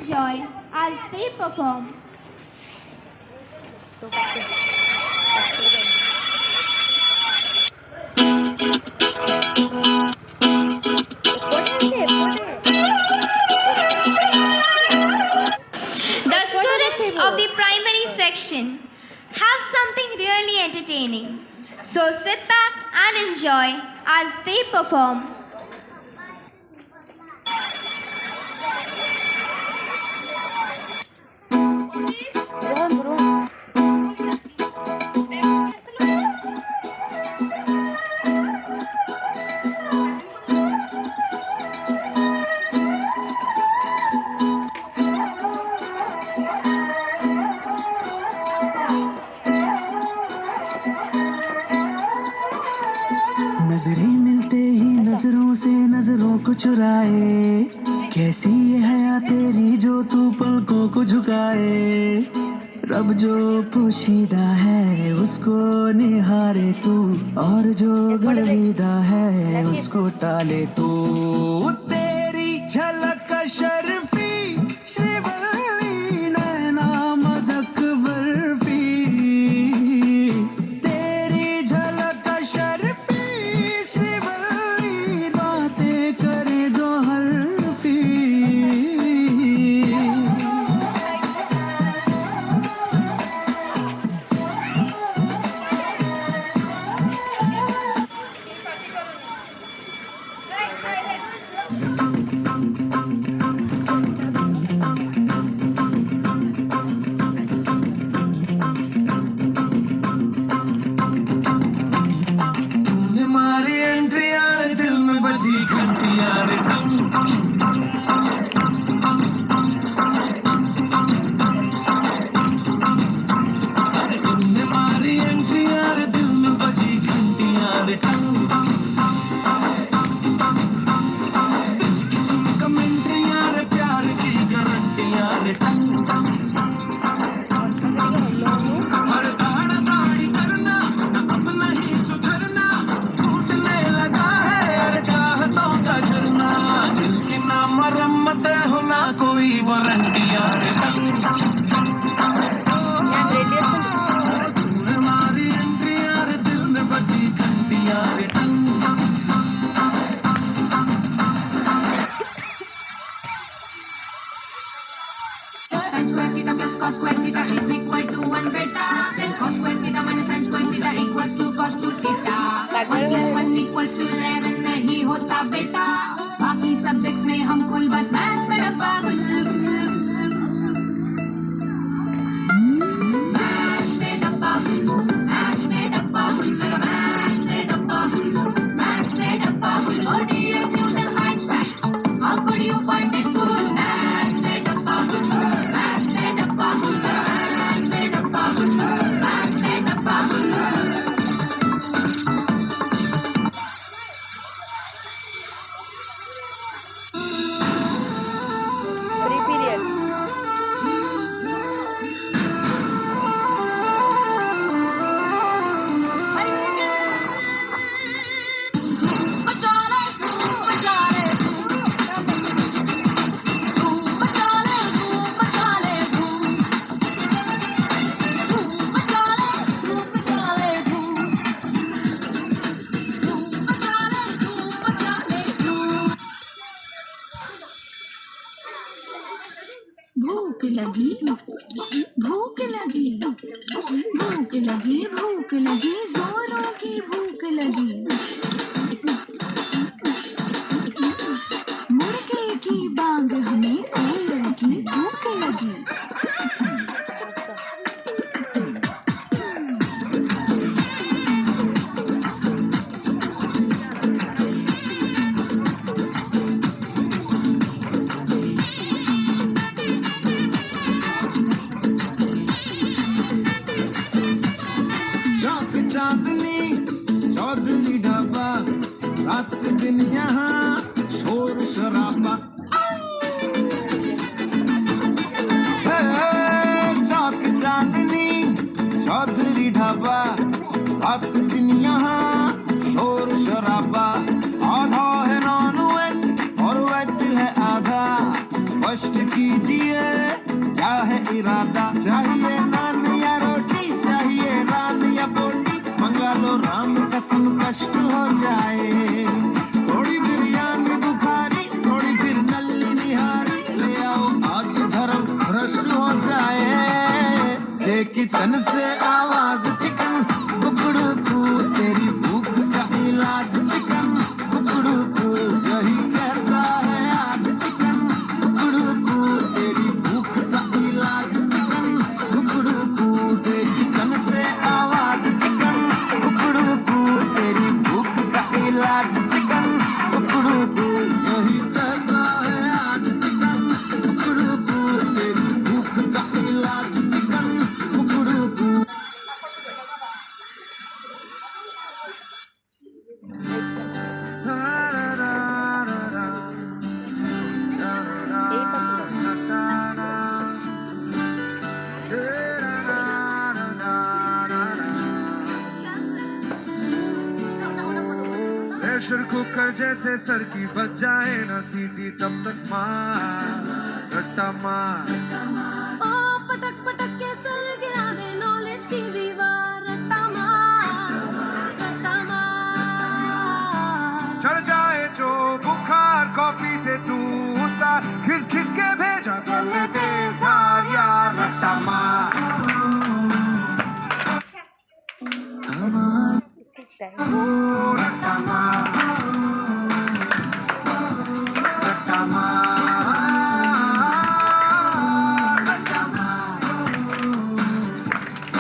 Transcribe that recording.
enjoy as they perform. The students of the primary section have something really entertaining. So sit back and enjoy as they perform. नजरें मिलते ही नजरों से नजरों को चुराए, कैसी ये हया तेरी जो तू पलकों को झुकाए। रब जो पोशीदा है उसको निहारे तू, और जो गर्विदा है उसको टाले तू। तेरी झलक शर्फी श्रीवल्ली नैना मदक बर्फी, तेरी झलक शर्फी श्रीवल्ली बातें करे जो हल्फी। तूने मारी एंट्री यार दिल में बजी घंटी यार टम। तूने मारी एंट्री यार दिल में बजी घंटी यार टम। किस्म कमेंट्री यार प्यार की गारंटी यार टम। हर दाढ़ दाढ़ी करना अब नहीं सुधरना, टूटने लगा है यार चाहतों का झरना। जिसकी ना मरम्मत हो ना कोई वारंटी यार तूने मारी एंट्री यार दिल में बजी घंटी यार Sin square theta plus cos square theta is equal to 1 beta. Then cos square theta minus sin square theta equals to cos 2 theta. 1 plus 1 equals to 11 नहीं होता बेटा। बाकी सब्जेक्ट्स में हम कुल बस मैथ्स में डब्बा गुल। मैथ्स में डब्बा गुल, मैथ्स में डब्बा गुल, मैथ्स में डब्बा गुल, मैथ्स में डब्बा गुल। Oh dear Newton Einstein, how could you find it cool? Maths में डब्बा गुल, मैथ्स में डब्बा गुल, मैथ्स में डब्बा गुल, मैथ्स में डब्बा गुल। Free period. भूख लगी, भूख लगी, भूख लगी, भूख लगी, जोरों की भूख लगी। मुर्गे की बांग हमें कोयल की भूख लगी। चांदनी चौधरी ढाबा, रात दिन यहाँ शोर शराबा। चौक चांदनी चौधरी ढाबा, रात दिन यहाँ शोर शराबा। आधा है नॉन वेज और वेज है आधा, स्पष्ट कीजिए इरादा, चाहिए नान या रोटी, चाहिए रान या बोटी, मंगा लो राम कसम कष्ट हो जाए। थोड़ी बिरयानी बुखारी, थोड़ी फिर नल्ली निहारी, ले आओ आज धर्म भ्रष्ट हो जाए। किचन से आवाज चिकन बुकड़ू कू, तेरी भूख का इलाज चिकन बुकड़ू कू, यही कहता है आज चिकन बुकड़ू कू, तेरी भूख का इलाज चिकन बुकड़ू कू, तेरी किचन से आवाज चिकन बुकड़ू कू, तेरी भूख का इलाज चिकन बुकड़ू कू, यही कहता है आज चिकन बुकड़ू कू, तेरी भूख का इलाज चिकन बुकड़ू कू। प्रेशर कुकर जैसे सर की बच जाए ना सीटी, तब तक मार रट्टा मार। ओ पटक पटक के सर गिरा दे नॉलेज की दीवार, रट्टा मार, रट्टा मार। चढ़ जाए जो बुखार कॉफी से तू उतार, खिस खिस के भेजा कर लेते यार यार रट्टा मार।